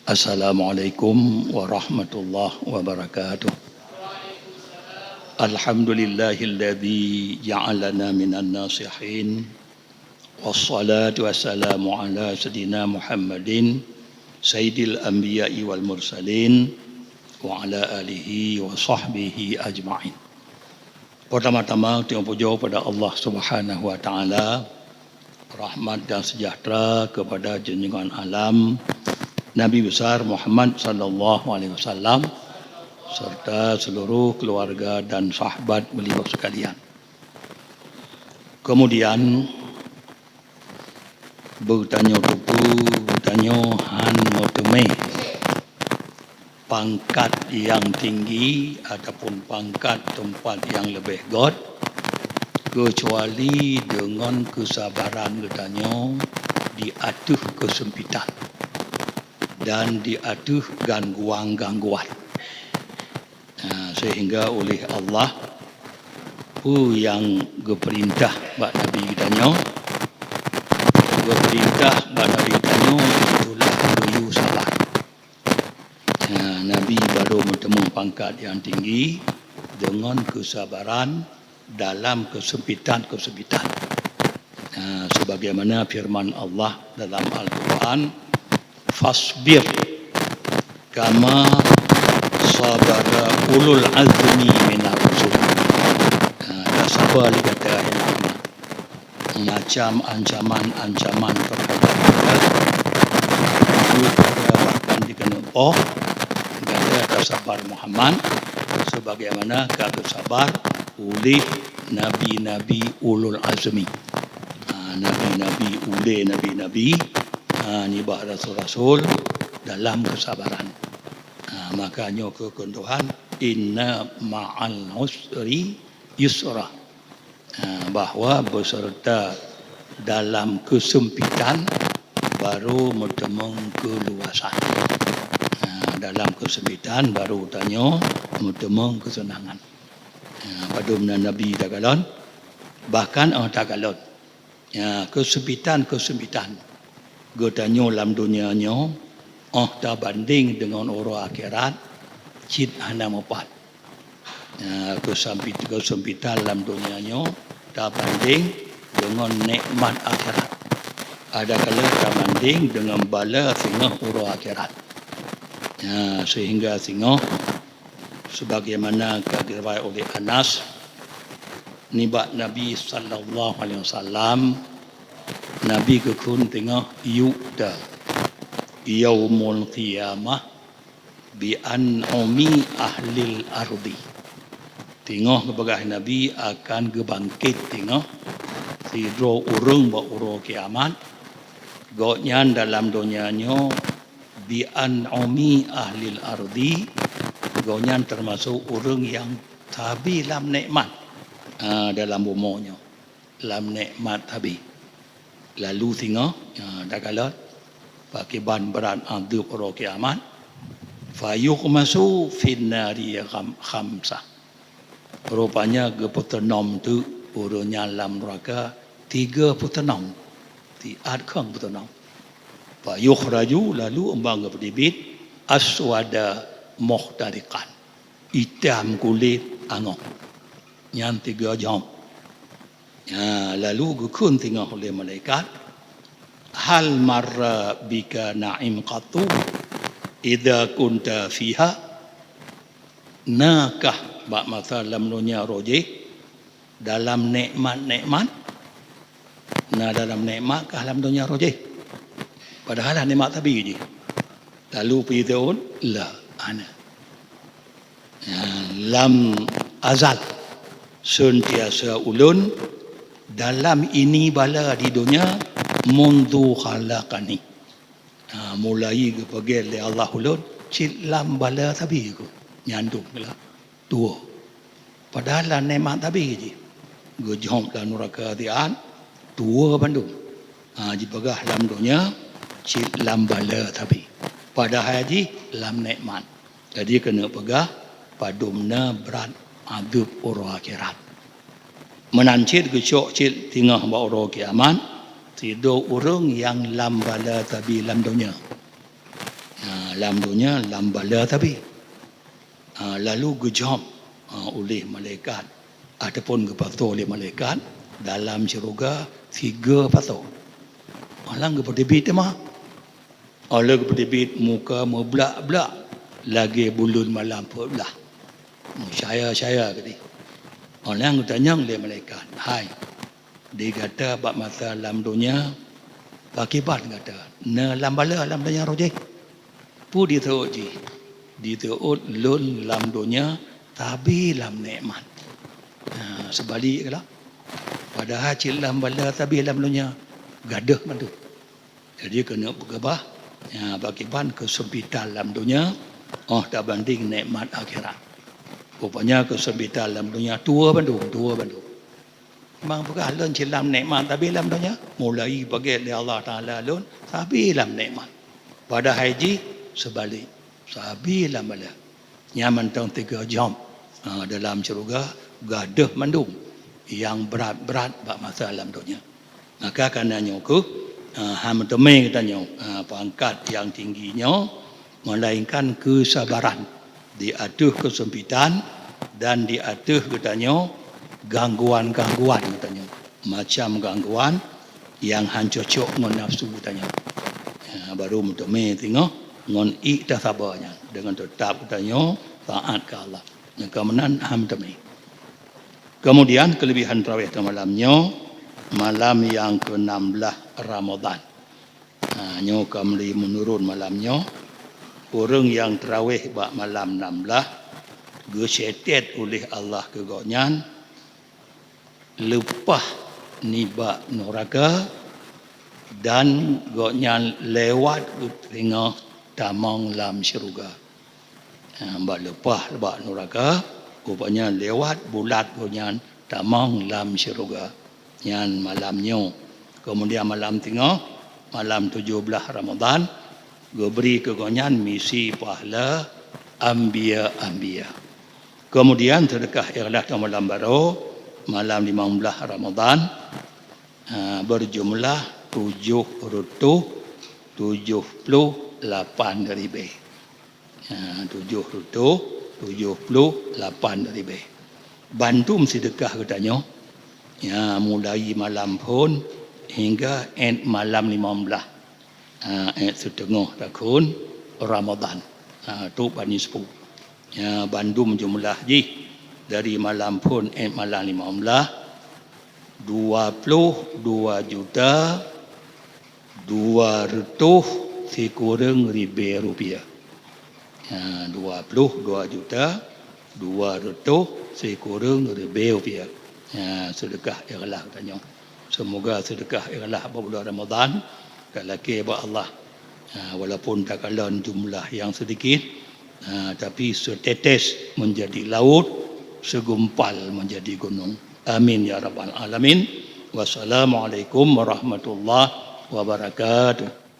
Assalamualaikum warahmatullahi wabarakatuh. Alhamdulillahilladzi ja'alana minan nasihin. Wassalatu wassalamu ala sayyidina Muhammadin sayyidil anbiya'i wal mursalin wa ala alihi wa sahbihi ajma'in. Pertama-tama kita puja pada Allah Subhanahu wa taala, rahmat dan sejahtera kepada junjungan alam Nabi besar Muhammad sallallahu alaihi wasallam serta seluruh keluarga dan sahabat beliau sekalian. Kemudian bertanya han moteme pangkat yang tinggi ataupun pangkat tempat yang lebih god kecuali dengan kesabaran bertanya diatuh kesempitan dan diatuh gangguan-gangguan. Sehingga oleh Allah yang berperintah bak Nabi tanya, itulah buyu sabar. Nabi baru bertemu pangkat yang tinggi dengan kesabaran dalam kesempitan. Sebagaimana firman Allah dalam Al-Quran, fasbir kama sabara ulul azmi minar rusul. Sabar kata Muhammad macam ancaman perkara bahkan dikena kata sabar Muhammad sebagaimana kata sabar oleh nabi-nabi ulul azmi. Nabi-nabi nibah rasul-rasul dalam kesabaran. Makanya kekentuhan inna ma'al usri yusra, bahawa beserta dalam kesempitan baru bertemu keluasan. Dalam kesempitan baru tanya bertemu kesenangan. Pada Nabi tagalon bahkan orang tagalon kesempitan Gotanya dalam dunianya tak banding dengan orang akhirat cid hana mopat. Kesempitan dalam dunianya tak banding dengan nikmat akhirat. Ada kala tak banding dengan bala singa orang akhirat. Sehingga singa sebagaimana diriwayat oleh Anas nibak Nabi sallallahu alaihi wasallam, Nabi kekun tengah yu'da yaumul qiyamah bi an'umi ahlil ardi. Tengah kepada Nabi akan gebangkit tengah sidro urung ba urung kiamat gotnya dalam dunianya bi an'umi ahlil ardi, gotnya termasuk urung yang tabi dalam nikmat dalam bumanya, dalam nikmat tabi. Lalu tengah dah kalah pakai ban berat adub orang kiamat fayuqmasu finnari khamsah. Rupanya keputenom tu urutnya dalam neraka 3 putenom. Tiad kang putenom. Fayukhraju lalu embang berdibit aswada muhtariqan. Hitam kulit angok. Yang 3 jam. Lalu gukun tengah oleh malaikat, hal marra bika na'im qatu idza kunta fiha, nakah bak masa dalam dunia rojih dalam nikmat dalam nikmat kah dalam dunia rojih padahal nikmat tabi je. Lalu pidun la ana lam azal sentiasa ulun dalam ini bala di dunia mundu khalaqani. Mulai kepegel oleh Allah ulun cilam bala tabi ku nyandung lah tua padahal nikmat tabi je gejom dan neraka tian tua bandung dipegah dalam dunia cilam bala tabi padahal ji dalam nikmat. Jadi kena pegah padumna berat adub orang akhirat. Menancit kecok cil tingah ba orang kiamat tidur urung yang lambala tabi lam dunia. Lam dunia lam bala tapi lalu gejam oleh malaikat ataupun gepatu oleh malaikat dalam syurga 3 patau. Alang gepedebit mah. Oleh gepedebit muka meblak-blak lagi bulun malam belah. Saya kata. Orang tanya oleh malaikat, hai, dia kata bab masa lam dunia pakibat kata na lam bala lam dunia roje pu dia tahu ji dia tahu lun lam dunia tapi lam nikmat sebalik lah padahal cil lam bala tapi lam dunia gadah mandu jadi kena bergebah pakibat kesempitan lam dunia tak banding nikmat akhirat rupanya kesempitan lam dunia tua bandu Memang bukan lun cilam nikmat tapi lam dunia mulai bagi Allah Taala lun tapi lam nikmat. Pada haji sebalik sabi lam bala. Nyaman tang 3 jam dalam syurga gadah mandung yang berat-berat bab masa alam dunia. Maka kerana nyoku ham temeng katanya pangkat yang tingginya melainkan kesabaran di atas kesempitan dan di atas katanya gangguan-gangguan katanya. Macam gangguan yang hancur cok ngon nafsu katanya. Baru mentemui tengok ngon tak sabarnya dengan tetap katanya taat ke Allah. Yang kemenan ham temui. Kemudian kelebihan tarawih malamnya malam yang ke-16 Ramadan. Nyo kamli menurun malamnya orang yang tarawih bak malam 16 gesetet oleh Allah kegonyan lepas nibak neraka dan gonyan lewat tengah tamang lam syurga. Bak lepas bak neraka rupanya lewat bulat gonyan tamang lam syurga. Yang malamnya. Kemudian malam tengah malam 17 Ramadan beri kegonyan misi pahala Anbiya. Kemudian sedekah ikhlas malam baru malam 15 Ramadan berjumlah 778 ribu. 778 ribu. Bantum sedekah katanya mulai malam pun hingga malam 15 setengah tahun Ramadan tu bani sepuh Bandung jumlah ji dari malam pun malam 15 22 juta 200 sekurang ribu rupiah. 22 juta 200 sekurang ribu rupiah. Sedekah ikhlas katanya. Semoga sedekah ikhlas bulan Ramadan kalau kira Allah walaupun tak kalah jumlah yang sedikit tapi setetes menjadi laut, segumpal menjadi gunung. Amin ya rabbal alamin. Wassalamualaikum warahmatullahi wabarakatuh.